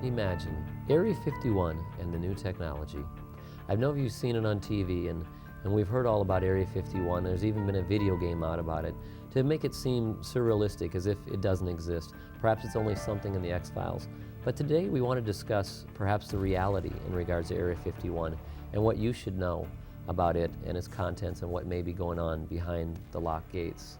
Imagine Area 51 and the new technology. I know you've seen it on TV, and we've heard all about Area 51. There's even been a video game out about it to make it seem surrealistic, as if it doesn't exist. Perhaps it's only something in the X-Files. But today we want to discuss perhaps the reality in regards to Area 51 and what you should know about it and its contents and what may be going on behind the locked gates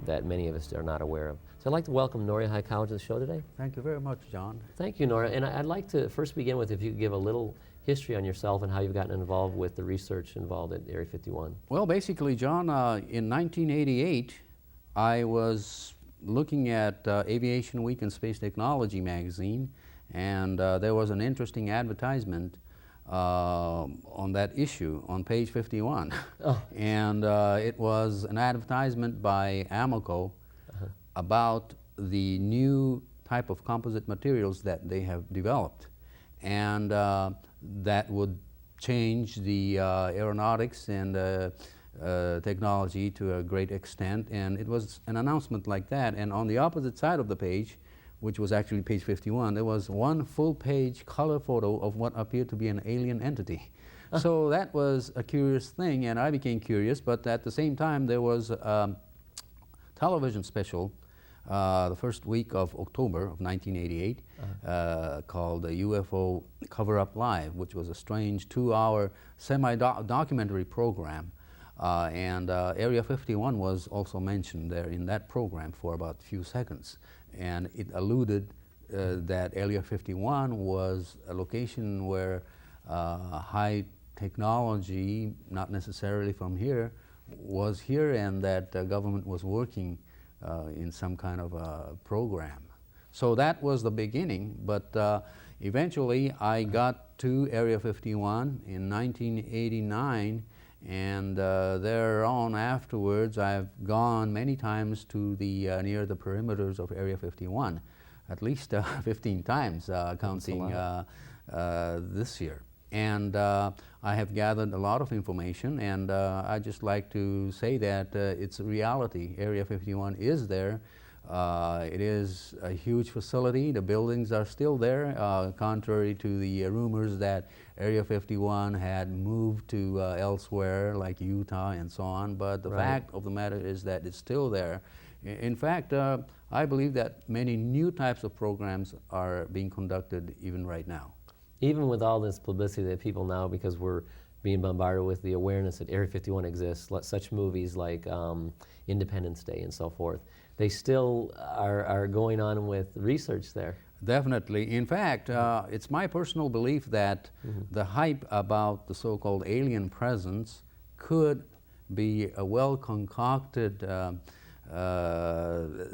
that many of us are not aware of. So I'd like to welcome Norio Hywakawa to the show today. Thank you very much, John. Thank you, Norio. And I'd like to first begin with if you could give a little history on yourself and how you've gotten involved with the research involved at Area 51. Well, basically, John, in 1988, I was looking at Aviation Week and Space Technology magazine, and there was an interesting advertisement on that issue on page 51. Oh. And it was an advertisement by Amoco about the new type of composite materials that they have developed, and that would change the aeronautics and technology to a great extent. And it was an announcement like that, and on the opposite side of the page, which was actually page 51, there was one full-page color photo of what appeared to be an alien entity. So that was a curious thing, and I became curious, but at the same time there was a television special the first week of October of 1988 called the UFO Cover-Up Live, which was a strange 2-hour semi-documentary program. And Area 51 was also mentioned there in that program for about a few seconds. And it alluded that Area 51 was a location where high technology, not necessarily from here, was here, and that government was working in some kind of a program. So that was the beginning, but eventually I got to Area 51 in 1989, and thereon afterwards I've gone many times to the near the perimeters of Area 51, at least 15 times, counting this year. And I have gathered a lot of information, and I just like to say that it's a reality. Area 51 is there. It is a huge facility. The buildings are still there, contrary to the rumors that Area 51 had moved to elsewhere, like Utah and so on. But the fact of the matter is that it's still there. In fact, I believe that many new types of programs are being conducted even right now. Even with all this publicity that people now, because we're being bombarded with the awareness that Area 51 exists, such movies like Independence Day and so forth, they still are going on with research there. Definitely. In fact, it's my personal belief that the hype about the so-called alien presence could be a well-concocted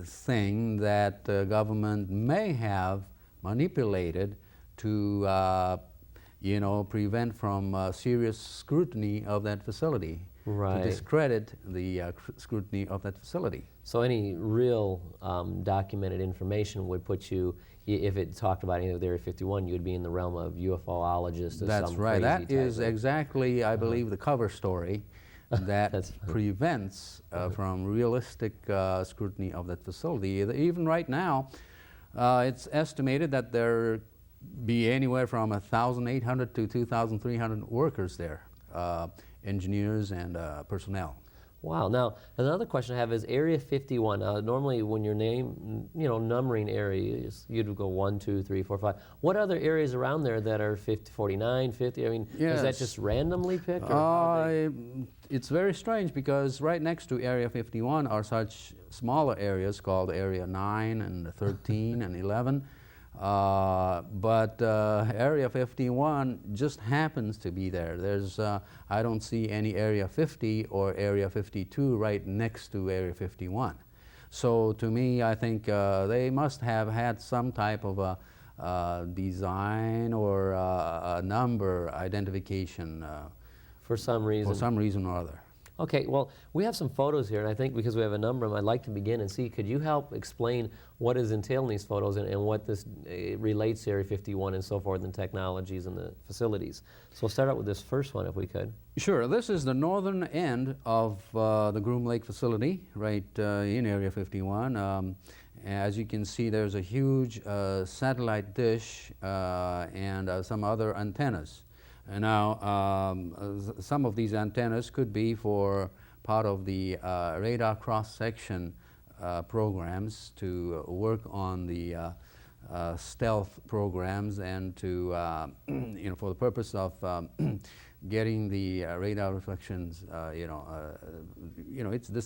thing that the government may have manipulated to you know, prevent from serious scrutiny of that facility, to discredit the scrutiny of that facility. So any real documented information would put you, if it talked about anything with Area 51, you would be in the realm of UFOologists or That's some right. crazy That is exactly, I believe, the cover story that prevents from realistic scrutiny of that facility. Even right now, it's estimated that there be anywhere from 1,800 to 2,300 workers there, engineers and personnel. Wow. Now, another question I have is Area 51. Normally, when you're numbering areas, you'd go 1, 2, 3, 4, 5. What other areas around there that are 50, 49, 50? I mean, yes. Is that just randomly picked? It's very strange because right next to Area 51 are such smaller areas called Area 9 and 13 and 11. But Area 51 just happens to be there. There's, I don't see any Area 50 or Area 52 right next to Area 51. So to me, I think they must have had some type of a design or a number identification for some reason. For some reason or other. Okay, well, we have some photos here, and I think because we have a number of them, I'd like to begin and see, could you help explain what is entailed in these photos and what this relates to Area 51 and so forth, and technologies and the facilities? So we'll start out with this first one, if we could. Sure. This is the northern end of the Groom Lake facility, right in Area 51. As you can see, there's a huge satellite dish and some other antennas. And now, some of these antennas could be for part of the radar cross-section programs to work on the stealth programs and to, for the purpose of getting the radar reflections,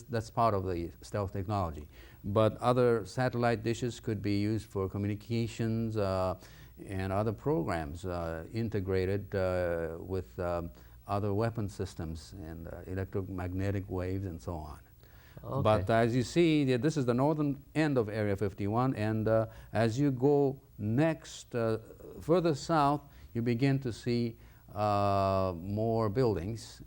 that's part of the stealth technology. But other satellite dishes could be used for communications and other programs integrated with other weapon systems and electromagnetic waves and so on. Okay. But as you see, this is the northern end of Area 51, and as you go next, further south, you begin to see more buildings,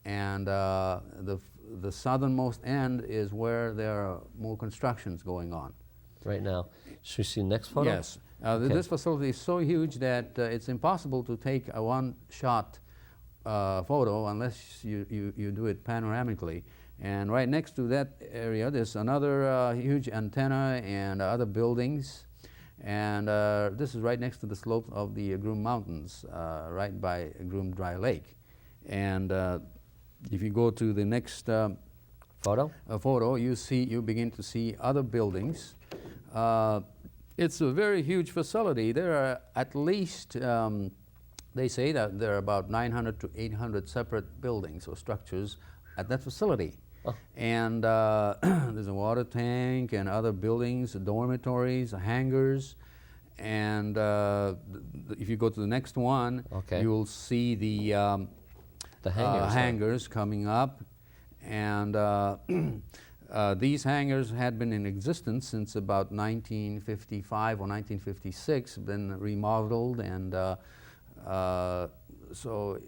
and the southernmost end is where there are more constructions going on. Right now. Should we see the next photo? Yes. Okay. This facility is so huge that it's impossible to take a one-shot photo unless you do it panoramically. And right next to that area, there's another huge antenna and other buildings. And this is right next to the slope of the Groom Mountains, right by Groom Dry Lake. And if you go to the next photo, you begin to see other buildings. It's a very huge facility. There are at least, they say that there are about 900 to 800 separate buildings or structures at that facility. Oh. And there's a water tank and other buildings, dormitories, hangars. And if you go to the next one, okay, you'll see the hangars coming up. And these hangars had been in existence since about 1955 or 1956, been remodeled, and so,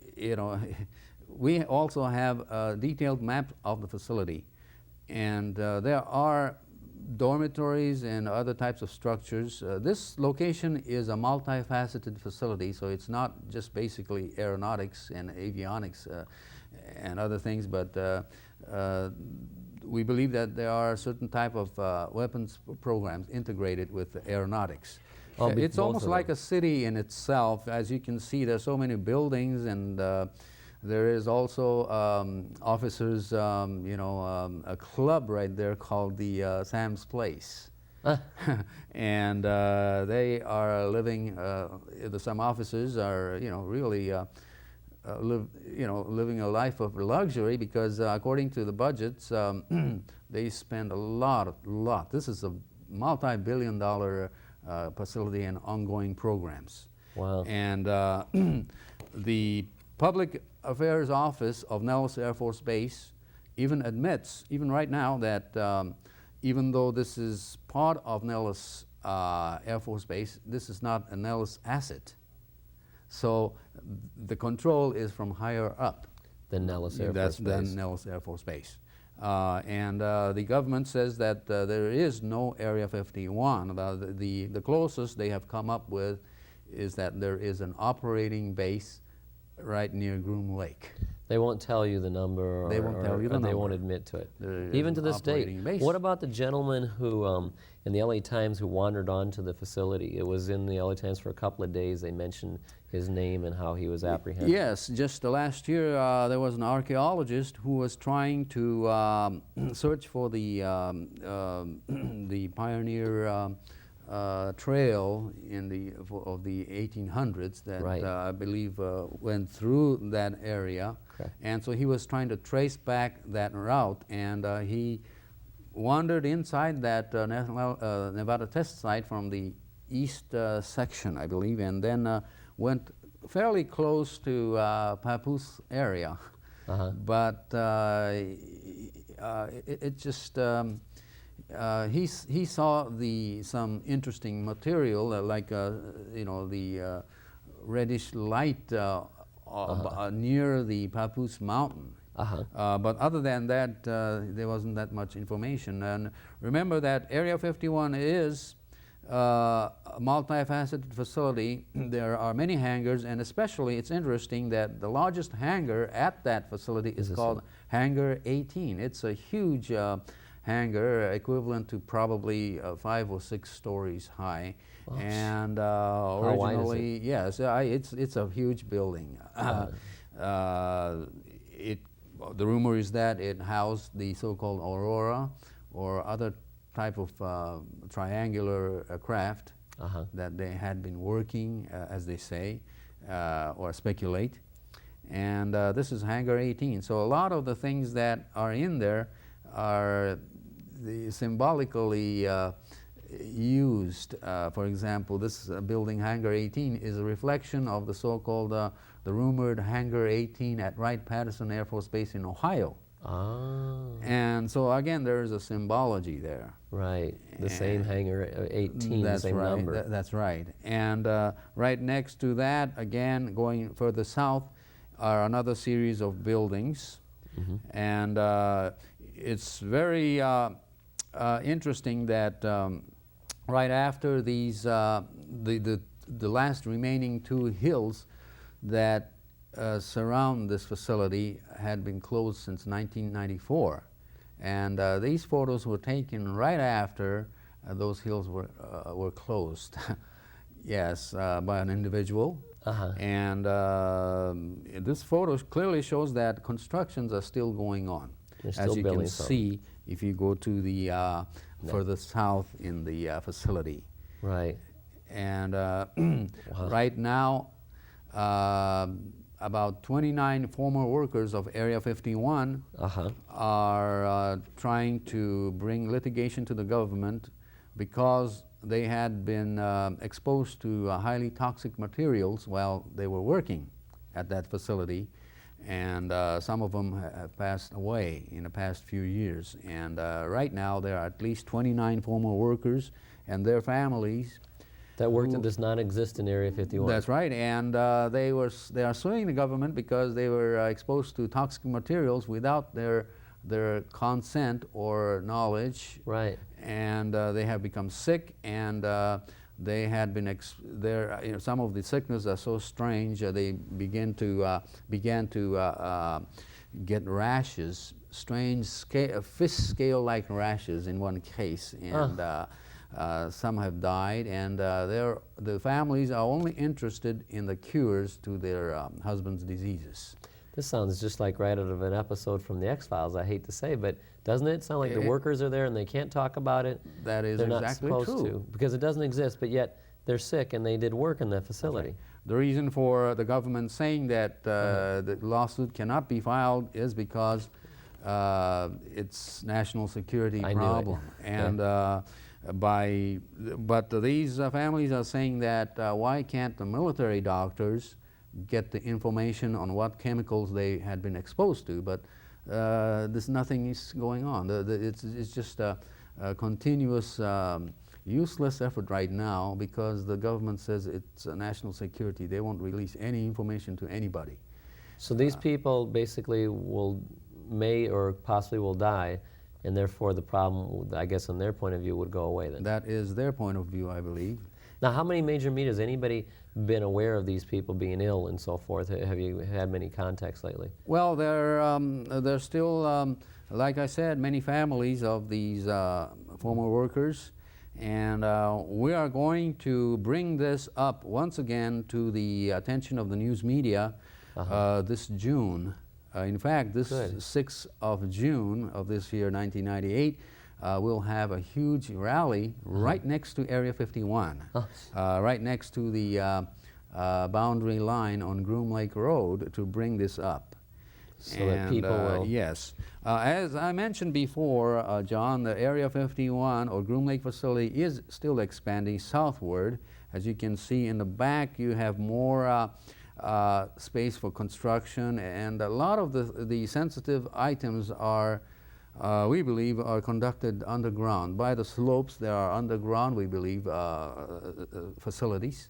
we also have a detailed map of the facility. And there are dormitories and other types of structures. This location is a multifaceted facility, so it's not just basically aeronautics and avionics and other things, but we believe that there are certain type of weapons programs integrated with aeronautics. It's almost like a city in itself. As you can see, there's so many buildings, and there is also officers, a club right there called the Sam's Place. And they are living, some officers are, really living a life of luxury, because according to the budgets, they spend a lot. This is a multi-billion-dollar facility and ongoing programs. Wow. And the Public Affairs Office of Nellis Air Force Base even admits, even right now, that even though this is part of Nellis Air Force Base, this is not a Nellis asset. So the control is from higher up than Nellis Air Force Base. Than Nellis Air Force Base. And the government says that there is no Area 51. The closest they have come up with is that there is an operating base right near Groom Lake. They won't tell you the number, or, they won't tell you the number. They won't admit to it. Even to this day. What about the gentleman who, in the LA Times, who wandered onto the facility? It was in the LA Times for a couple of days. They mentioned his name and how he was apprehended. Yes, just last year there was an archaeologist who was trying to search for the pioneer trail of the 1800s that right. I believe went through that area. Okay. And so he was trying to trace back that route, and he wandered inside that Nevada test site from the east section, I believe, and then went fairly close to Papoose area. But it just he saw some interesting material, like the reddish light near the Papoose Mountain. But other than that, there wasn't that much information. And remember that Area 51 is a multifaceted facility. There are many hangars, and especially it's interesting that the largest hangar at that facility is called Hangar 18. It's a huge hangar, equivalent to probably 5 or 6 stories high. Oh, And How wide is it? originally, yes, it's a huge building. It, the rumor is that it housed the so-called Aurora or other type of triangular craft that they had been working, as they say, or speculate. And this is Hangar 18. So a lot of the things that are in there are symbolically used. For example, this building, Hangar 18, is a reflection of the so-called, the rumored Hangar 18 at Wright-Patterson Air Force Base in Ohio. And so again, there is a symbology there. Right, the same Hangar 18, the same right. number. That's right. And right next to that, again, going further south, are another series of buildings. And it's very interesting that right after these, the last remaining 2 hills that surround this facility had been closed since 1994. And these photos were taken right after those hills were closed. Yes, by an individual. And this photo clearly shows that constructions are still going on. As you can see, if you go to the further south in the facility. Right. And right now, about 29 former workers of Area 51 are trying to bring litigation to the government because they had been exposed to highly toxic materials while they were working at that facility. And some of them have passed away in the past few years. And right now there are at least 29 former workers and their families that work that does not exist in Area 51. That's right, and they are suing the government because they were exposed to toxic materials without their consent or knowledge. Right. And they have become sick, and they had been some of the sickness are so strange. They began to get rashes, strange fist scale-like rashes in one case, and some have died, and the families are only interested in the cures to their husbands' diseases. This sounds just like right out of an episode from the X-Files, I hate to say, but doesn't it sound like the workers are there and they can't talk about it? That is exactly not supposed to, because it doesn't exist, but yet they're sick and they did work in that facility. The reason for the government saying that the lawsuit cannot be filed is because it's national security problem. And but these families are saying that why can't the military doctors get the information on what chemicals they had been exposed to? But nothing is going on. It's just a continuous useless effort right now because the government says it's a national security. They won't release any information to anybody. So these people basically may or possibly will die, and therefore the problem, I guess, on their point of view, would go away then. That is their point of view, I believe. Now, how many major media, has anybody been aware of these people being ill and so forth? Have you had many contacts lately? Well, there's still, like I said, many families of these former workers, and we are going to bring this up once again to the attention of the news media this June. In fact, this 6th of June of this year, 1998, we'll have a huge rally right next to Area 51, right next to the boundary line on Groom Lake Road to bring this up. So that people will... Yes. As I mentioned before, John, the Area 51 or Groom Lake facility is still expanding southward. As you can see in the back, you have more space for construction, and a lot of the sensitive items are, we believe, are conducted underground. By the slopes, there are underground, we believe, facilities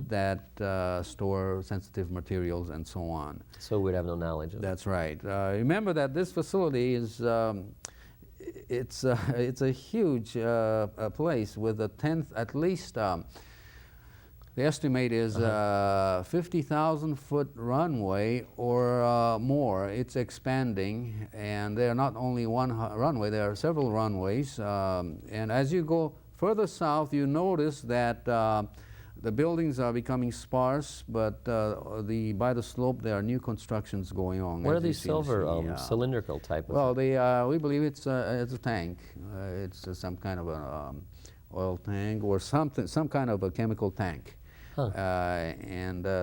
that store sensitive materials and so on. So we'd have no knowledge of it. That's right. Remember that this facility is, it's a huge place with at least The estimate is 50,000-foot runway or more. It's expanding, and there are not only one runway, there are several runways. And as you go further south, you notice that the buildings are becoming sparse, but by the slope there are new constructions going on. What are these silver cylindrical type of? Well, we believe it's a tank. It's some kind of an oil tank or something, some kind of a chemical tank. Huh.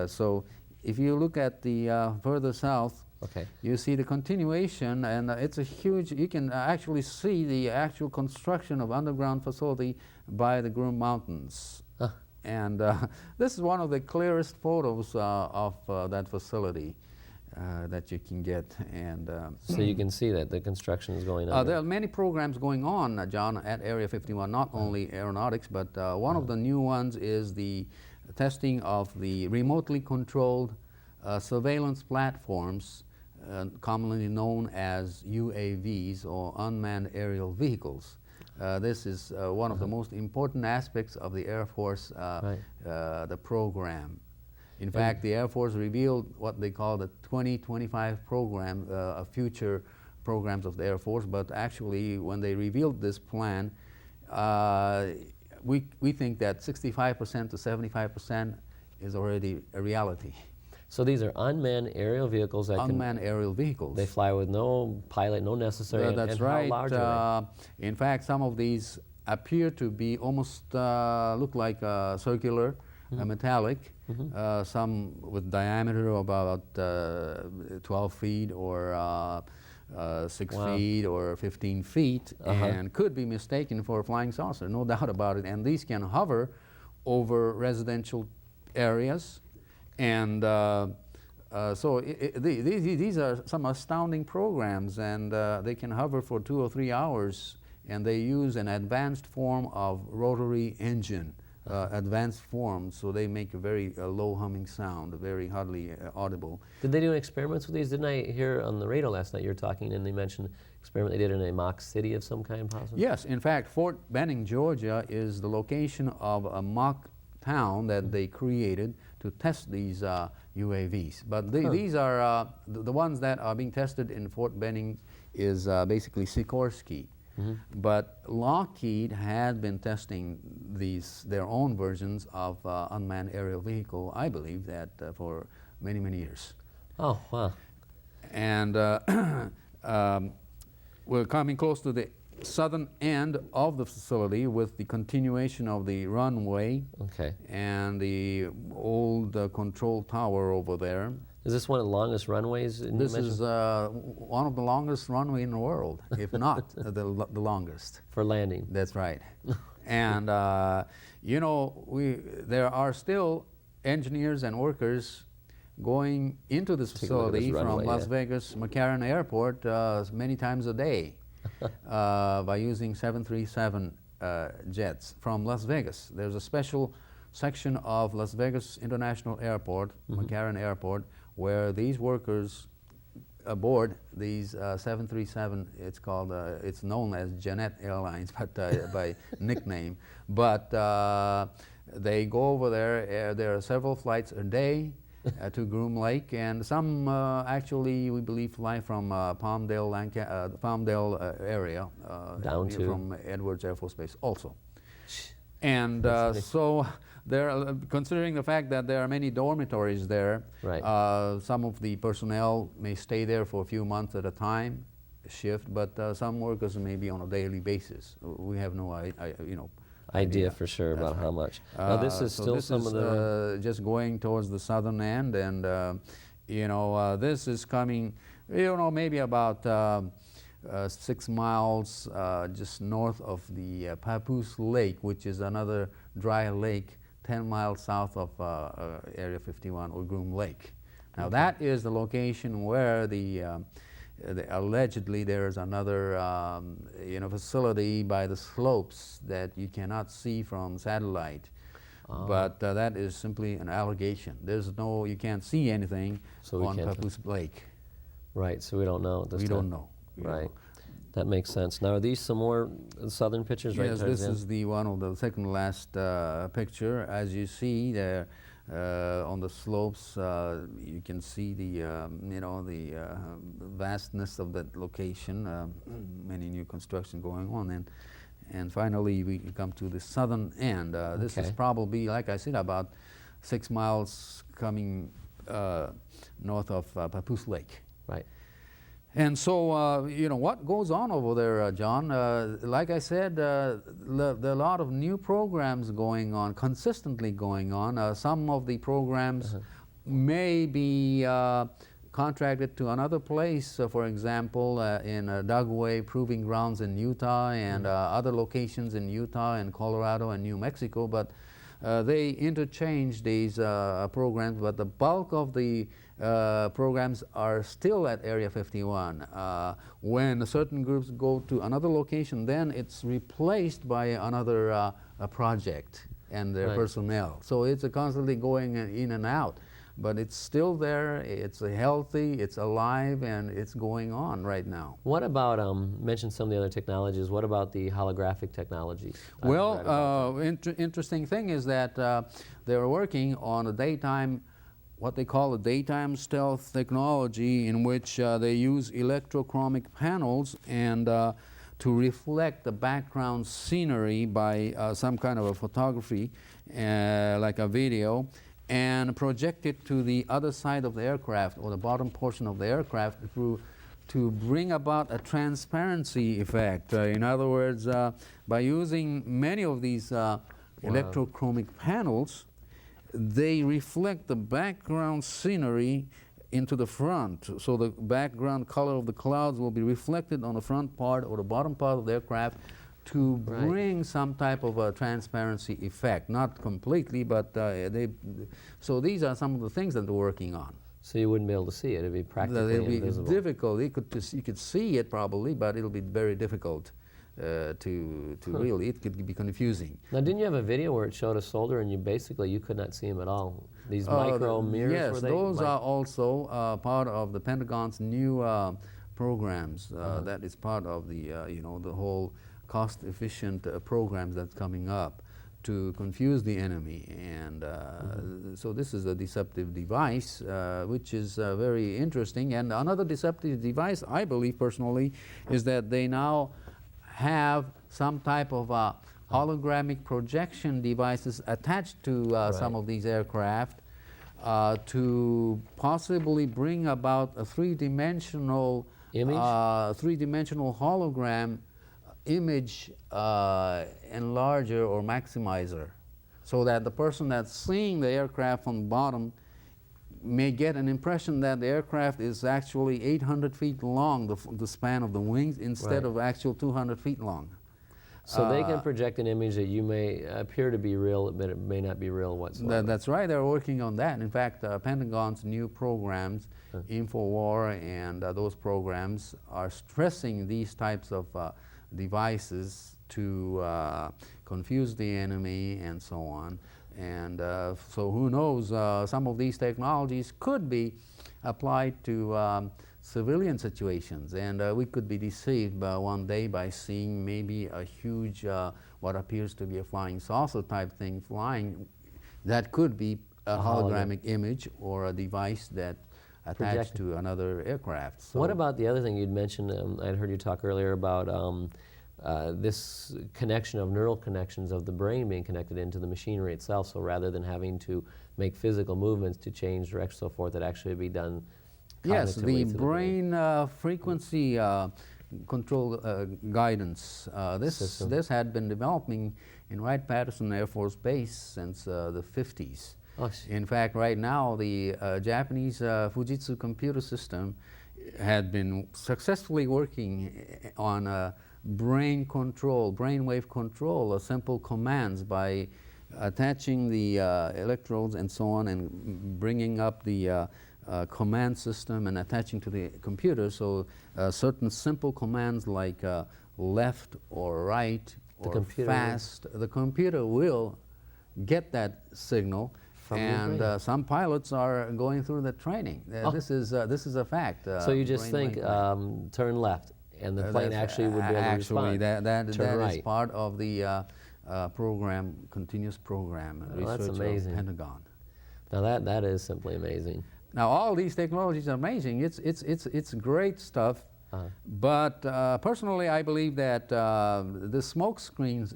So if you look at the further south, okay, you see the continuation, and it's a huge, you can actually see the actual construction of underground facility by the Groom Mountains. Huh. And this is one of the clearest photos of that facility that you can get. And so you can see that the construction is going on. there are many programs going on, John, at Area 51, not only aeronautics, but one of the new ones is the testing of the remotely controlled surveillance platforms, commonly known as UAVs, or unmanned aerial vehicles. This is one of the most important aspects of the Air Force, the program. In fact, the Air Force revealed what they call the 2025 program, future programs of the Air Force, but actually when they revealed this plan, we think that 65% to 75% is already a reality. So these are unmanned aerial vehicles that unmanned aerial vehicles. They fly with no pilot, no necessary. That's and right. How large are they? In fact, some of these appear to be almost look like circular, metallic. Some with diameter of about 12 feet or 6 feet or 15 feet, and could be mistaken for a flying saucer, no doubt about it. And these can hover over residential areas. And so these are some astounding programs, and they can hover for 2 or 3 hours, and they use an advanced form of rotary engine, advanced form, so they make a very low humming sound, very hardly audible. Did they do experiments with these? Didn't I hear on the radio last night you were talking, and they mentioned experiment they did in a mock city of some kind, possibly? Yes, in fact, Fort Benning, Georgia is the location of a mock town that they created to test these UAVs. But these are the ones that are being tested in Fort Benning is basically Sikorsky. But Lockheed had been testing their own versions of unmanned aerial vehicle, I believe, that for many, many years. Oh, wow. And we're coming close to the southern end of the facility with the continuation of the runway and the old control tower over there. Is this one of the longest runways? This is one of the longest runway in the world, if not the longest. For landing. That's right. And you know, there are still engineers and workers going into this facility from Las Vegas McCarran Airport many times a day by using 737 jets from Las Vegas. There's a special section of Las Vegas International Airport, McCarran Airport, where these workers aboard these 737, it's known as Jeannette Airlines, but by nickname. But they go over there. There are several flights a day to Groom Lake, and some actually, we believe, fly from Palmdale area down to from Edwards Air Force Base also. And so they're considering the fact that there are many dormitories there. Some of the personnel may stay there for a few months at a time, shift, but some workers may be on a daily basis. We have no idea for sure about how much. Now this is still some of the just going towards the southern end, and this is coming, maybe about 6 miles just north of the Papoose Lake, which is another dry lake 10 miles south of Area 51 or Groom Lake. Now that is the location where allegedly there is another facility by the slopes that you cannot see from satellite. But that is simply an allegation. You can't see anything on Papoose Lake. Right, so we don't know. We don't know. Right. That makes sense. Now, are these some more southern pictures right Yes, towards this the end? is the one of the second last picture. As you see there on the slopes, you can see the the vastness of that location. Many new construction going on, and finally we come to the southern end. This is Okay. probably, like I said, about 6 miles coming north of Papoose Lake. Right. And so, what goes on over there, John? Like I said, there are a lot of new programs going on, consistently going on. Some of the programs may be contracted to another place, for example, in Dugway Proving Grounds in Utah and other locations in Utah and Colorado and New Mexico, but they interchange these programs, but the bulk of the programs are still at Area 51. When certain groups go to another location, then it's replaced by another project and their Right. personnel. So it's constantly going in and out. But it's still there, it's healthy, it's alive, and it's going on right now. What about, mention some of the other technologies, what about the holographic technologies? I've read about Well, interesting thing is that they're working on a daytime, what they call a daytime stealth technology, in which they use electrochromic panels and to reflect the background scenery by some kind of a photography, like a video, and project it to the other side of the aircraft or the bottom portion of the aircraft to bring about a transparency effect. In other words, by using many of these electrochromic panels, they reflect the background scenery into the front. So the background color of the clouds will be reflected on the front part or the bottom part of the aircraft to bring some type of a transparency effect. Not completely, but so these are some of the things that they're working on. So you wouldn't be able to see it, it'd be practically It'll be invisible. difficult. You could see it probably, but it'll be very difficult to really, it could be confusing. Now, didn't you have a video where it showed a soldier and you could not see him at all? These micro mirrors, yes, were they? those are also part of the Pentagon's new programs. That is part of the the whole cost-efficient programs that's coming up to confuse the enemy. And so this is a deceptive device, which is very interesting. And another deceptive device, I believe personally, is that they now have some type of hologramic projection devices attached to some of these aircraft to possibly bring about a three-dimensional Image? three-dimensional hologram image enlarger or maximizer, so that the person that's seeing the aircraft from the bottom may get an impression that the aircraft is actually 800 feet long, the span of the wings, instead of actual 200 feet long. So they can project an image that you may appear to be real, but it may not be real whatsoever. That's right, they're working on that. In fact, Pentagon's new programs, InfoWar and those programs, are stressing these types of devices to confuse the enemy and so on. And so who knows, some of these technologies could be applied to civilian situations, and we could be deceived one day by seeing maybe a huge, what appears to be a flying saucer type thing flying. That could be a hologramic image or a device that attached to another aircraft. So what about the other thing you'd mentioned? I'd heard you talk earlier about this connection of neural connections of the brain being connected into the machinery itself. So rather than having to make physical movements to change direction, so forth, it actually be done. Yes, the cognitively brain frequency control guidance. This had been developing in Wright-Patterson Air Force Base since the 50s. Oh, In fact, right now, the Japanese Fujitsu computer system had been successfully working on brain control, brainwave control, simple commands by attaching the electrodes and so on, and bringing up the command system and attaching to the computer. So certain simple commands like left or right or fast, the computer will get that signal. And some pilots are going through the training. This is a fact. So you just think turn left, and the plane actually would be able to actually, respond. that Turn is right. part of the program, continuous program, Oh, that's research amazing. of Pentagon. Now that is simply amazing. Now all these technologies are amazing. It's great stuff. But personally, I believe that the smoke screen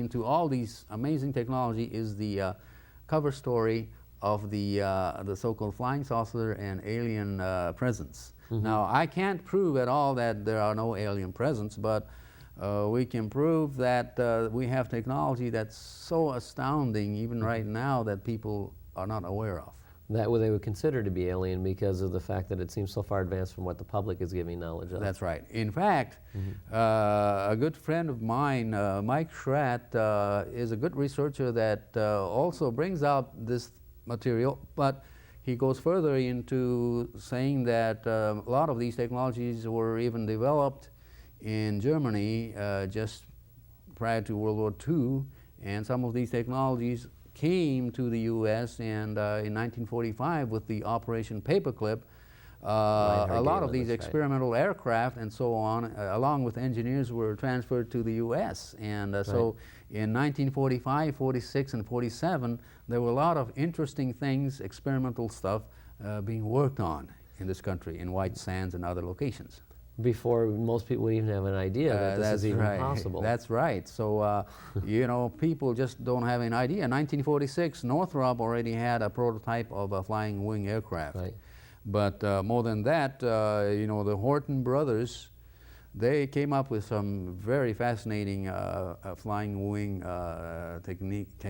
to all these amazing technology is the cover story of the so-called flying saucer and alien presence. Now, I can't prove at all that there are no alien presence, but we can prove that we have technology that's so astounding, even right now, that people are not aware of. That they would consider to be alien because of the fact that it seems so far advanced from what the public is giving knowledge of. That's right. In fact, a good friend of mine, Mike Schratt, is a good researcher that also brings out this material, but he goes further into saying that a lot of these technologies were even developed in Germany just prior to World War II, and some of these technologies came to the U.S. and in 1945 with the Operation Paperclip, a lot of these experimental aircraft and so on, along with engineers, were transferred to the U.S. And so in 1945, 46, and 47, there were a lot of interesting things, experimental stuff, being worked on in this country, in White Sands and other locations. Before most people would even have an idea that this is even possible. That's right. So, you know, people just don't have an idea. In 1946, Northrop already had a prototype of a flying wing aircraft. Right. But more than that, you know, the Horton brothers, they came up with some very fascinating flying wing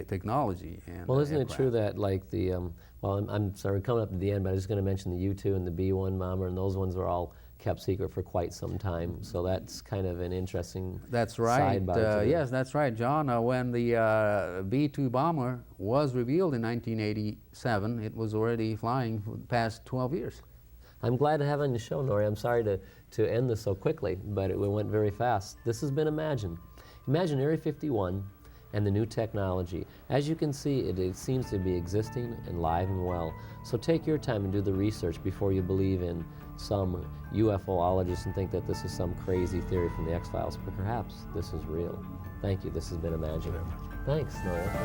technology. And, well, isn't it true that like the, well, I'm sorry, coming up to the end, but I was going to mention the U-2 and the B-1 bomber, and those ones are all kept secret for quite some time. So that's kind of an interesting sidebar. Yes, that's right, John. When the B-2 bomber was revealed in 1987, it was already flying for the past 12 years. I'm glad to have you on the show, Norio. I'm sorry to end this so quickly, but it went very fast. This has been Imagine. Imagine Area 51 and the new technology. As you can see, it seems to be existing and live and well. So take your time and do the research before you believe in some UFOologists and think that this is some crazy theory from the X-Files, but perhaps this is real. Thank you. This has been Imagine. Thanks, Norio.